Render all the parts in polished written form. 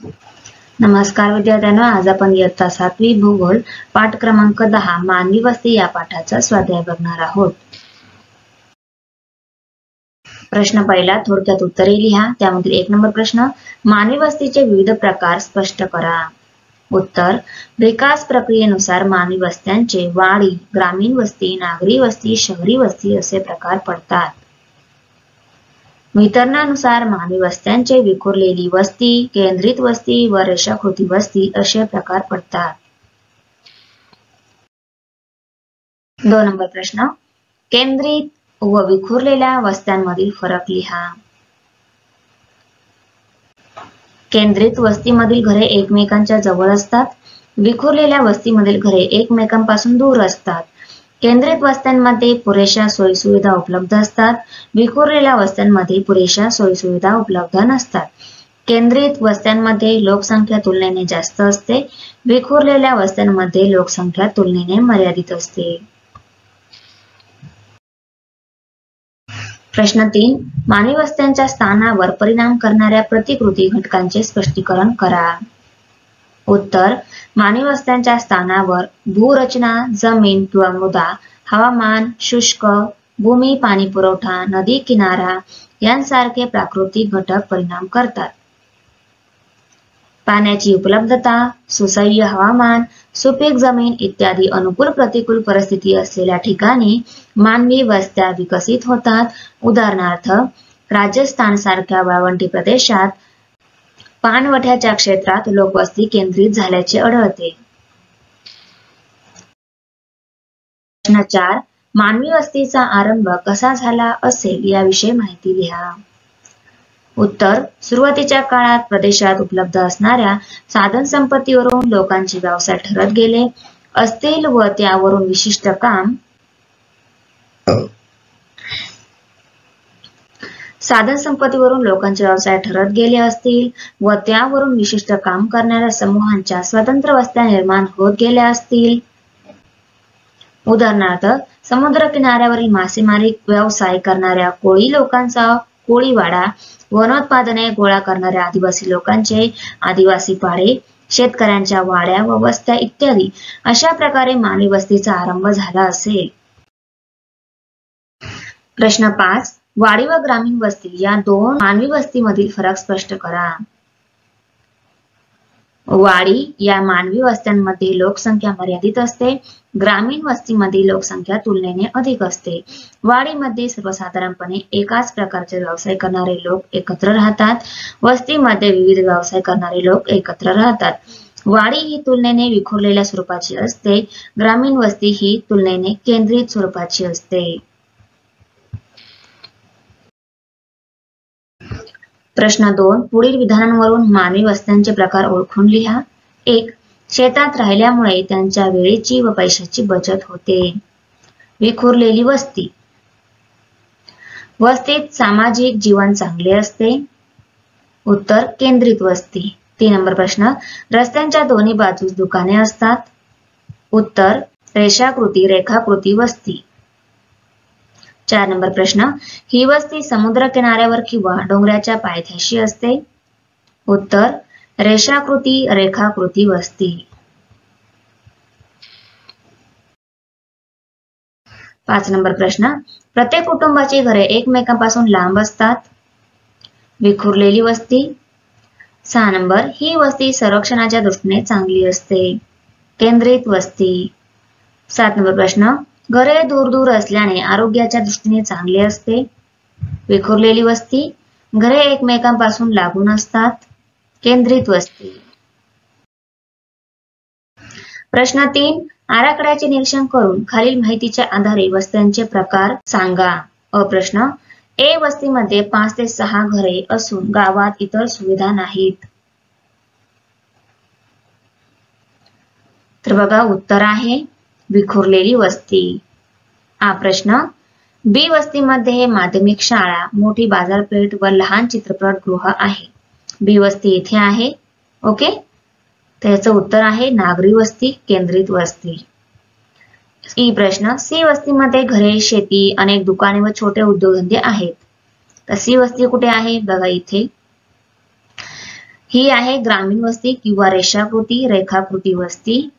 नमस्कार विद्यार्थ्यांनो, आज आपण इयत्ता 7वी भूगोल पाठ क्रमांक 10 मानवी वस्ती या पाठाचा स्वाध्याय बघणार आहोत। प्रश्न पहिला, थोडक्यात उत्तरे लिहा। त्यामधील 1 नंबर प्रश्न, मानवी वस्तीचे विविध प्रकार स्पष्ट करा। उत्तर, विकास प्रक्रियेनुसार मानवी वस्त्यांचे वाडी, ग्रामीण वस्ती, नागरी वस्ती, शहरी वस्ती असे प्रकार पडतात। वितरणानुसार मानवी वस्त्यांचे विखुरलेली वस्ती, केंद्रित वस्ती व रेषाकृती वस्ती असे प्रकार पडतात। 2 नंबर प्रश्न, केंद्रित व विखुरलेल्या वस्त्यांमधील फरक लिहा। केंद्रित वस्तीमधील घरे एकमेकांच्या जवळ असतात, विखुरलेल्या वस्तीमधील घरे एकमेकांपासून दूर असतात। केंद्रित वस्त्यांमध्ये पुरेशा सोयीसुविधा उपलब्ध असतात, विखुरलेल्या वस्त्यांमध्ये पुरेशा सोयीसुविधा उपलब्ध नसतात। केंद्रित वस्त्यांमध्ये लोकसंख्या तुलनेने जास्त असते, विखुरलेल्या वस्त्यांमध्ये लोकसंख्या तुलनेने मर्यादित असते। प्रश्न 3, मानवी वस्त्यांच्या स्थानावर परिणाम करणाऱ्या प्रतिकृती घटकांचे स्पष्टीकरण करा। उत्तर, मानवी वस्त्यांच्या स्थानावर भूरचना, जमीन किंवा मृदा, हवामान, शुष्क भूमी, पाणी पुरवठा, नदी किनारा यांसारखे प्राकृतिक घटक परिणाम करतात। पाण्याची उपलब्धता, सुसह्य हवामान, सुपीक जमीन इत्यादी अनुकूल प्रतिकूल परिस्थिती असलेल्या ठिकाणी मानवी वस्त्या विकसित होतात। उदाहरणार्थ, राजस्थान सारख्या वाळवंटी प्रदेशात पाणवठ्याच्या क्षेत्रात लोकवस्ती केंद्रित झाल्याचे आढळते। प्रश्न 4, मानवी वस्तीचा आरंभ कसा झाला असेल याविषयी माहिती लिहा। उत्तर, सुरुवातीच्या काळात प्रदेशात उपलब्ध असणाऱ्या साधन संपत्तीवरून लोकांचे व्यवसाय ठरत गेले असतील व त्यावरून विशिष्ट काम करणाऱ्या समूहांच्या स्वतंत्र वस्त्या निर्माण होत गेल्या असतील। उदाहरणार्थ, समुद्र किनाऱ्यावरील मासेमारी व्यवसाय करणाऱ्या कोळी लोकांचा कोळीवाडा, वनोत्पादने गोळा करणाऱ्या आदिवासी लोकांचे आदिवासी पाडे, शेतकऱ्यांच्या वाड्या व वस्त्या इत्यादी अशा प्रकारे मानवी वस्तीचा आरंभ झाला असेल। प्रश्न 5, वाडी व ग्रामीण वस्ती या दोन मानवी वस्तीमधील फरक स्पष्ट करा। वाडी या मानवी वस्त्यांमध्ये लोकसंख्या मर्यादित असते, ग्रामीण वस्तीमध्ये लोकसंख्या तुलनेने अधिक असते। वाडीमध्ये सर्वसाधारणपणे एकाच प्रकारचे व्यवसाय करणारे लोक एकत्र राहतात, वस्तीमध्ये विविध व्यवसाय करणारे लोक एकत्र राहतात। वाडी ही तुलनेने विखुरलेल्या स्वरूपाची असते, ग्रामीण वस्ती ही तुलनेने केंद्रित स्वरूपाची असते। प्रश्न 2, पुढील विधानांवरून मानवी वस्त्यांचे प्रकार ओळखून लिहा। 1, शेतात राहिल्यामुळे त्यांच्या वेळेची व पैशाची बचत होते। विखुरलेली वस्ती, वस्तीत सामाजिक जीवन चांगले असते। उत्तर, केंद्रित वस्ती। 3 नंबर प्रश्न, रस्त्यांच्या दोन्ही बाजूस दुकाने असतात। उत्तर, रेखाकृती वस्ती। 4 नंबर प्रश्न, ही वस्ती समुद्र किनाऱ्यावर किंवा डोंगराच्या पायथ्याशी असते। उत्तर, रेखाकृती वस्ती। 5 नंबर प्रश्न, प्रत्येक कुटुंबाची घरे एकमेकांपासून लांब असतात। विखुरलेली वस्ती। 6 नंबर, ही वस्ती संरक्षणाच्या दृष्टीने चांगली असते। केंद्रित वस्ती। 7 नंबर प्रश्न, घरे दूर दूर असल्याने आरोग्याच्या दृष्टीने चांगले असते। विखुरलेली वस्ती, घरे एकमेकांपासून लागून असतात। केंद्रित वस्ती। प्रश्न 3, आराखड्याचे निरीक्षण करून खालील माहितीच्या आधारे वस्त्यांचे प्रकार सांगा। अ प्रश्न, ए वस्तीमध्ये 5 ते 6 घरे असून गावात इतर सुविधा नाहीत। तर बघा उत्तर आहे विखुरलेली वस्ती। हा प्रश्न, बी वस्तीमध्ये माध्यमिक शाळा, मोठी बाजारपेठ व लहान चित्रपटगृह आहे। बी वस्ती इथे आहे। ओके, त्याचं उत्तर आहे नागरी वस्ती, केंद्रित वस्ती। ई प्रश्न, सी वस्तीमध्ये घरे, शेती, अनेक दुकाने व छोटे उद्योगधंदे आहेत। तर सी वस्ती कुठे आहे? बघा इथे। ही आहे ग्रामीण वस्ती किंवा रेखाकृती वस्ती.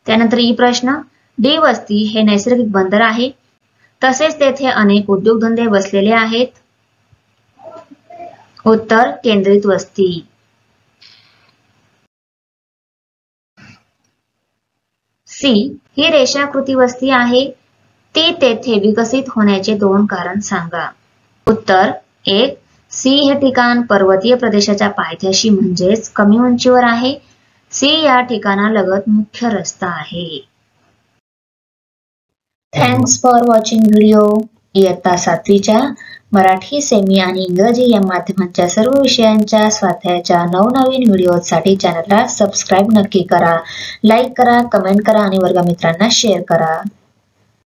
त्यानंतर ई प्रश्न, डी वस्ती हे नैसर्गिक बंदर आहे, तसेच तेथे अनेक उद्योगधंदे बसलेले आहेत. उत्तर केंद्रित वस्ती. सी ही रेषाकृती वस्ती आहे, ती तेथे विकसित होण्याचे 2 कारण सांगा. उत्तर 1. सी हे ठिकाण पर्वतीय प्रदेशाच्या पायथ्याशी म्हणजेच कमी उंचीवर आहे. सी या ठिकाणालगत मुख्य रस्ता आहे. Thanks for watching video. इयत्ता 7वीच्या मराठी, सेमी आणि इंग्रजी या माध्यमांच्या सर्व विषयांच्या स्वाध्यायाच्या नवनवीन व्हिडिओसाठी चॅनलला सबस्क्राईब नक्की करा. लाईक करा, कमेंट करा आणि वर्गमित्रांना शेअर करा.